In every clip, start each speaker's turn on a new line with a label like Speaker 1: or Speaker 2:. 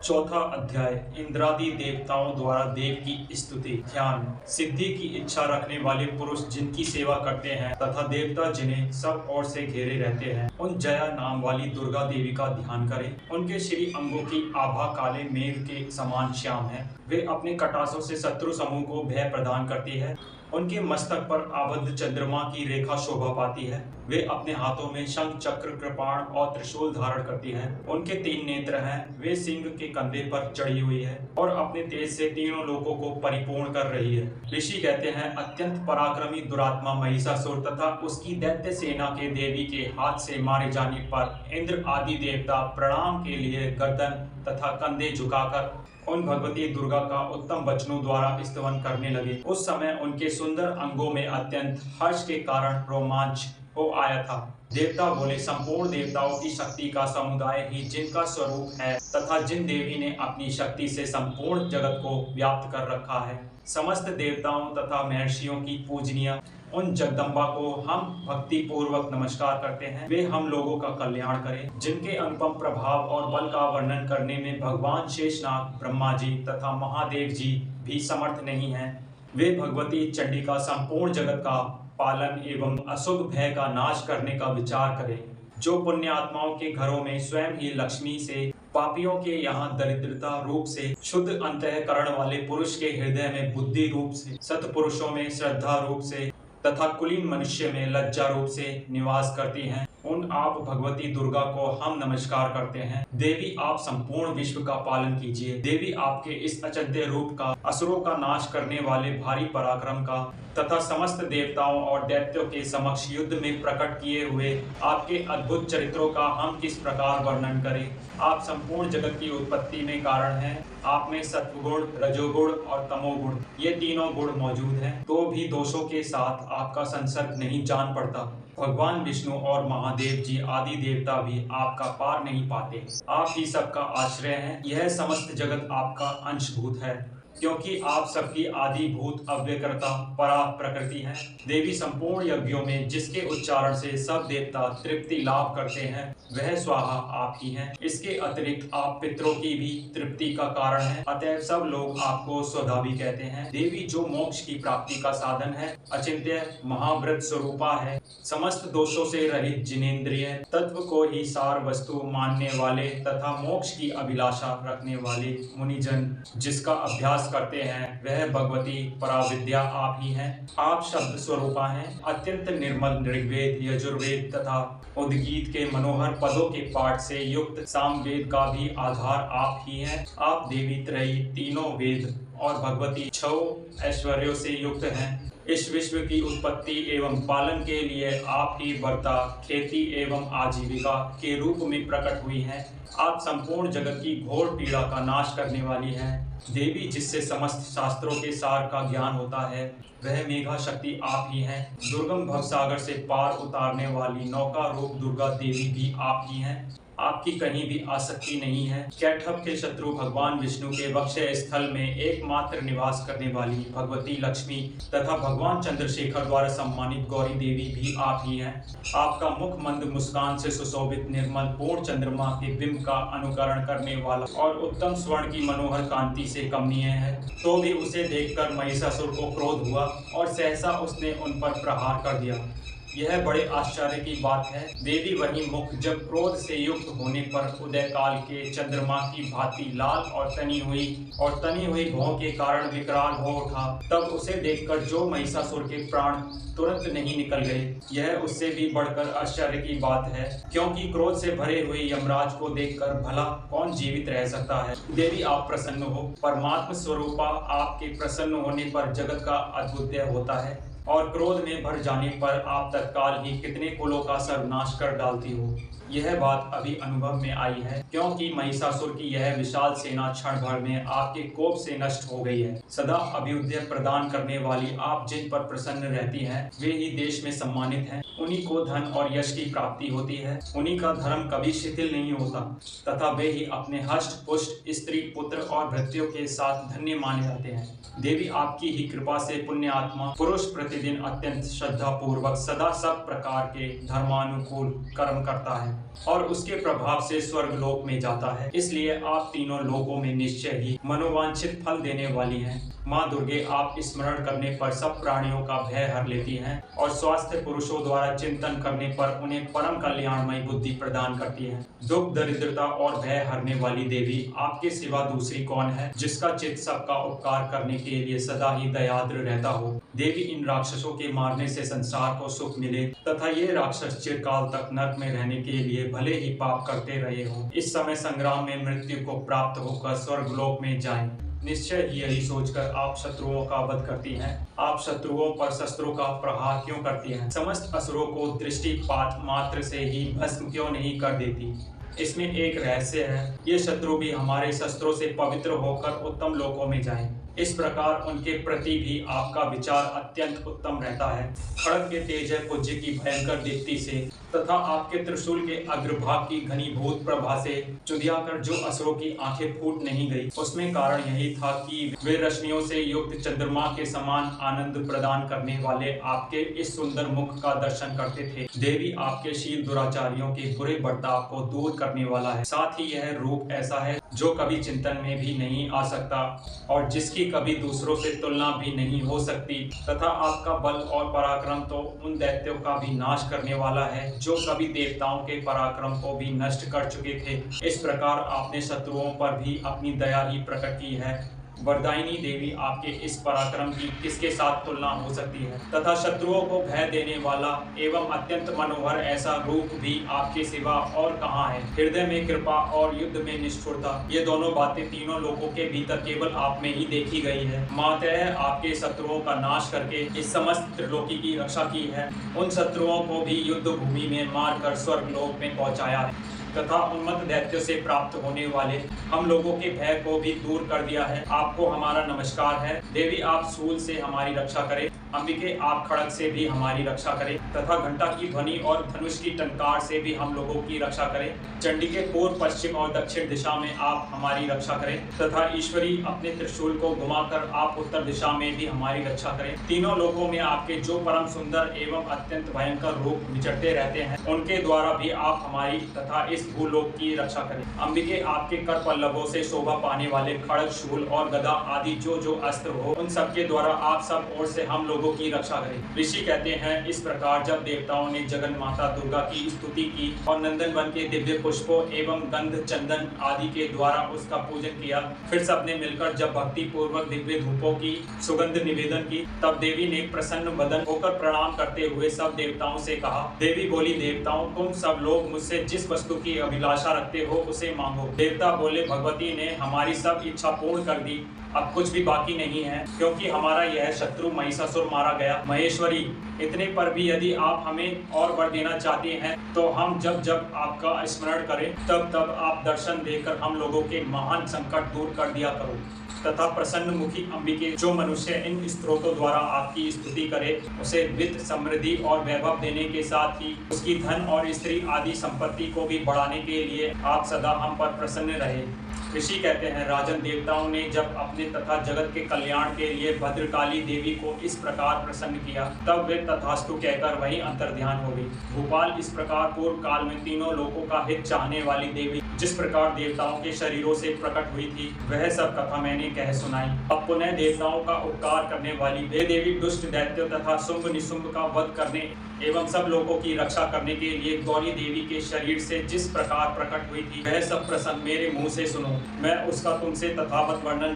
Speaker 1: चौथा अध्याय इंद्रादि देवताओं द्वारा देव की स्तुति। ध्यान सिद्धि की इच्छा रखने वाले पुरुष जिनकी सेवा करते हैं तथा देवता जिन्हें सब ओर से घेरे रहते हैं, उन जया नाम वाली दुर्गा देवी का ध्यान करें। उनके श्री अंगों की आभा काले मेघ के समान श्याम है। वे अपने कटासों से शत्रु समूह को भय प्रदान करती है। उनके मस्तक पर आबद्ध चंद्रमा की रेखा शोभा पाती है। वे अपने हाथों में शंख चक्र कृपाण और त्रिशूल धारण करती हैं। उनके 3 नेत्र हैं। वे सिंह के कंधे पर चढ़ी हुई है और अपने तेज से तीनों लोकों को परिपूर्ण कर रही है। ऋषि कहते हैं, अत्यंत पराक्रमी दुरात्मा महिषासुर तथा उसकी दैत्य सेना के देवी के हाथ से मारे जाने पर इंद्र आदि देवता प्रणाम के लिए गर्दन तथा कंधे झुकाकर उन भगवती दुर्गा का उत्तम वचनों द्वारा स्तवन करने लगे। उस समय उनके सुंदर अंगों में अत्यंत हर्ष के कारण रोमांच हो आया था। देवता बोले, संपूर्ण देवताओं की शक्ति का समुदाय ही जिनका स्वरूप है तथा जिन देवी ने अपनी शक्ति से संपूर्ण जगत को व्याप्त कर रखा है, समस्त देवताओं तथा महर्षियों की पूजनीय उन जगदम्बा को हम भक्ति पूर्वक नमस्कार करते हैं। वे हम लोगों का कल्याण करें। जिनके अनुपम प्रभाव और बल का वर्णन करने में भगवान शेषनाग, ब्रह्मा जी तथा महादेव जी भी समर्थ नहीं हैं, वे भगवती चंडिका संपूर्ण जगत का पालन एवं अशुभ भय का नाश करने का विचार करें। जो पुण्य आत्माओं के घरों में स्वयं ही लक्ष्मी से, पापियों के यहाँ दरिद्रता रूप से, शुद्ध अंतःकरण वाले पुरुष के हृदय में बुद्धि रूप से, सत्पुरुषों में श्रद्धा रूप से तथा कुलीन मनुष्य में लज्जा रूप से निवास करती हैं, उन आप भगवती दुर्गा को हम नमस्कार करते हैं। देवी, आप संपूर्ण विश्व का पालन कीजिए। देवी, आपके इस अचिंत्य रूप का, असुरों का नाश करने वाले भारी पराक्रम का तथा समस्त देवताओं और दैत्यों के समक्ष युद्ध में प्रकट किए हुए आपके अद्भुत चरित्रों का हम किस प्रकार वर्णन करें। आप संपूर्ण जगत की उत्पत्ति में कारण हैं। आप में सत्वगुण, रजोगुण और तमोगुण, ये तीनों गुण मौजूद हैं, तो भी दोषों के साथ आपका संसर्ग नहीं जान पड़ता। भगवान विष्णु और महादेव जी आदि देवता भी आपका पार नहीं पाते। आप ही सबका आश्रय हैं। यह समस्त जगत आपका अंशभूत है, क्योंकि आप सबकी आदिभूत अव्यकर्ता परा प्रकृति हैं। देवी, संपूर्ण यज्ञों में जिसके उच्चारण से सब देवता तृप्ति लाभ करते हैं, वह स्वाहा आप ही हैं। इसके अतिरिक्त आप पितरों की भी तृप्ति का कारण हैं, अतएव सब लोग आपको स्वधा भी कहते हैं। देवी, जो मोक्ष की प्राप्ति का साधन है, अचिंत्य महाव्रत स्वरूपा है, समस्त दोषों से रहित जिनेंद्रिय, तत्व को ही सार वस्तु मानने वाले तथा मोक्ष की अभिलाषा रखने वाले मुनिजन जिसका अभ्यास करते हैं, वह भगवती पराविद्या आप ही हैं। आप शब्द स्वरूपा हैं। अत्यंत निर्मल ऋग्वेद, यजुर्वेद तथा उद्गीत के मनोहर पदों के पाठ से युक्त सामवेद का भी आधार आप ही हैं। आप देवी त्रयी, तीनों वेद और भगवती 6 ऐश्वर्यों से युक्त हैं। इस विश्व की उत्पत्ति एवं पालन के लिए आप ही वर्ता, खेती एवं आजीविका के रूप में प्रकट हुई हैं। आप संपूर्ण जगत की घोर पीड़ा का नाश करने वाली हैं। देवी, जिससे समस्त शास्त्रों के सार का ज्ञान होता है, वह मेघा शक्ति आप ही हैं। दुर्गम भवसागर से पार उतारने वाली नौका रूप दुर्गा देवी भी आप ही हैं। आपकी कहीं भी आसक्ति नहीं है। कैटभ के शत्रु भगवान विष्णु के वक्षय स्थल में एकमात्र निवास करने वाली भगवती लक्ष्मी तथा भगवान चंद्रशेखर द्वारा सम्मानित गौरी देवी भी आप ही हैं। आपका मुख मंद मुस्कान से सुशोभित निर्मल पूर्ण चंद्रमा के बिंब का अनुकरण करने वाला और उत्तम स्वर्ण की मनोहर कांति से कमनीय है। तो भी उसे देखकर महिषासुर को क्रोध हुआ और सहसा उसने उन पर प्रहार कर दिया। यह बड़े आश्चर्य की बात है। देवी, वही मुख जब क्रोध से युक्त होने पर उदय काल के चंद्रमा की भांति लाल और तनी हुई भौं के कारण विकराल हो उठा, तब उसे देखकर जो महिषासुर के प्राण तुरंत नहीं निकल गए, यह उससे भी बढ़कर आश्चर्य की बात है, क्योंकि क्रोध से भरे हुए यमराज को देखकर भला कौन जीवित रह सकता है। देवी, आप प्रसन्न हो। परमात्मा स्वरूपा आपके प्रसन्न होने पर जगत का अद्भुत होता है और क्रोध में भर जाने पर आप तत्काल ही कितने कुलों का सर्वनाश कर डालती हो। यह बात अभी अनुभव में आई है, क्योंकि महिषासुर की यह विशाल सेना क्षण भर में आपके कोप से नष्ट हो गई है। सदा अभ्युदय प्रदान करने वाली आप जिन पर प्रसन्न रहती हैं, वे ही देश में सम्मानित हैं। उन्हीं को धन और यश की प्राप्ति होती है। उन्हीं का धर्म कभी शिथिल नहीं होता तथा वे ही अपने हष्ट पुष्ट स्त्री, पुत्र और भृत्यों के साथ धन्य माने जाते हैं। देवी, आपकी ही कृपा से पुण्य आत्मा पुरुष प्रतिदिन अत्यंत श्रद्धा पूर्वक सदा सब प्रकार के धर्मानुकूल कर्म करता है। और उसके प्रभाव से स्वर्गलोक में जाता है। इसलिए आप तीनों लोकों में निश्चय ही मनोवांछित फल देने वाली हैं। माँ दुर्गे आप स्मरण करने पर सब प्राणियों का भय हर लेती हैं और स्वास्थ्य पुरुषों द्वारा चिंतन करने पर उन्हें परम कल्याणमयी बुद्धि प्रदान करती हैं। दुख, दरिद्रता और भय हरने वाली देवी आपके सिवा दूसरी कौन है जिसका चित्त सबका उपकार करने के लिए सदा ही दयाद्र रहता हो। देवी, इन राक्षसों के मारने से संसार को सुख मिले तथा ये राक्षस चिरकाल तक नरक में रहने के लिए भले ही पाप करते रहे हों, इस समय संग्राम में मृत्यु को प्राप्त होकर स्वर्गलोक में जाएं। निश्चय ही यही सोचकर आप शत्रुओं का वध करती हैं। आप शत्रुओं पर शस्त्रों का प्रहार क्यों करती हैं? समस्त असुरों को दृष्टिपात मात्र से ही भस्म क्यों नहीं कर देती? इसमें एक रहस्य है, ये शत्रु भी हमारे शस्त्रों से पवित्र होकर उत्तम लोकों में जाएं। इस प्रकार उनके प्रति भी आपका विचार अत्यंत उत्तम रहता है। खड़ग के तेज पूज्य की भयंकर दीप्ति से तथा आपके त्रिशूल के अग्रभाग की घनीभूत प्रभा से चुंधियाकर जो असुरों की आंखें फूट नहीं गई, उसमें कारण यही था कि वे रश्मियों से युक्त चंद्रमा के समान आनंद प्रदान करने वाले आपके इस सुंदर मुख का दर्शन करते थे। देवी, आपके शील दुराचारियों के बुरे बर्ताव को दूर करने वाला है। साथ ही यह रूप ऐसा है जो कभी चिंतन में भी नहीं आ सकता और जिसकी कभी दूसरों से तुलना भी नहीं हो सकती, तथा आपका बल और पराक्रम तो उन दैत्यों का भी नाश करने वाला है जो कभी देवताओं के पराक्रम को भी नष्ट कर चुके थे। इस प्रकार आपने शत्रुओं पर भी अपनी दया ही प्रकट की है। वरदायिनी देवी, आपके इस पराक्रम की किसके साथ तुलना हो सकती है? तथा शत्रुओं को भय देने वाला एवं अत्यंत मनोहर ऐसा रूप भी आपके सिवा और कहाँ है? हृदय में कृपा और युद्ध में निष्ठुरता, ये दोनों बातें तीनों लोगों के भीतर केवल आप में ही देखी गई है। मातः आपके शत्रुओं का नाश करके इस समस्त त्रिलोकी की रक्षा की है। उन शत्रुओं को भी युद्ध भूमि में मारकर स्वर्गलोक में पहुंचाया है तथा उन्मत्त दैत्यों से प्राप्त होने वाले हम लोगों के भय को भी दूर कर दिया है। आपको हमारा नमस्कार है। देवी, आप सूल से हमारी रक्षा करें। अंबिके, आप खड़ग से भी हमारी रक्षा करें तथा घंटा की ध्वनि और धनुष की टंकार से भी हम लोगों की रक्षा करें। चंडिके, पूर्व, पश्चिम और दक्षिण दिशा में आप हमारी रक्षा करें तथा ईश्वरी, अपने त्रिशूल को घुमाकर आप उत्तर दिशा में भी हमारी रक्षा करें। तीनों लोकों में आपके जो परम सुंदर एवं अत्यंत भयंकर रूप विचरते रहते हैं, उनके द्वारा भी आप हमारी तथा इस भूलोक की रक्षा करें। अंबिके, आपके कर पल्लवों से शोभा पाने वाले खड़ग, शूल और गदा आदि जो अस्त्र हो, उन सबके द्वारा आप सब ओर से हम लोगों की रक्षा करें। ऋषि कहते हैं, इस प्रकार जब देवताओं ने जगन माता दुर्गा की स्तुति की और नंदन वन के दिव्य पुष्पों एवं गंध, चंदन आदि के द्वारा उसका पूजन किया, फिर सबने मिलकर जब भक्ति पूर्वक दिव्य धूपों की सुगंध निवेदन की, तब देवी ने प्रसन्न वदन होकर प्रणाम करते हुए सब देवताओं से कहा। देवी बोली, देवताओं, तुम सब लोग मुझसे जिस वस्तु की अभिलाषा रखते हो उसे मांगो। देवता बोले, भगवती ने हमारी सब इच्छा पूर्ण कर दी, अब कुछ भी बाकी नहीं है, क्योंकि हमारा यह शत्रु महिषासुर मारा गया। महेश्वरी, इतने पर भी यदि आप हमें और वर देना चाहते हैं तो हम जब जब आपका स्मरण करें तब तब आप दर्शन देकर हम लोगों के महान संकट दूर कर दिया करो। तथा प्रसन्न मुखी अंबिके, जो मनुष्य इन स्तोत्रों द्वारा आपकी स्तुति करे, उसे वित्त, समृद्धि और वैभव देने के साथ ही उसकी धन और स्त्री आदि संपत्ति को भी बढ़ाने के लिए आप सदा हम पर प्रसन्न रहे। ऋषि कहते हैं, राजन, देवताओं ने जब अपने तथा जगत के कल्याण के लिए भद्रकाली देवी को इस प्रकार प्रसन्न किया, तब वे तथास्तु कहकर वहीं अंतर्ध्यान हो गई। भोपाल, इस प्रकार पूर्व काल में तीनों लोगों का हित चाहने वाली देवी जिस प्रकार देवताओं के शरीरों से प्रकट हुई थी, वह सब कथा मैंने कह सुनाई। अब पुनः देवताओं का उपकार करने वाली वे देवी दुष्ट दैत्यों तथा शुंभ निशुंभ का वध करने एवं सब लोगों की रक्षा करने के लिए गौरी देवी के शरीर से जिस प्रकार प्रकट हुई थी, वह सब प्रसंग मेरे मुंह से सुनो। मैं उसका तुमसे तथावत वर्णन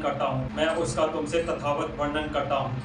Speaker 1: करता हूँ।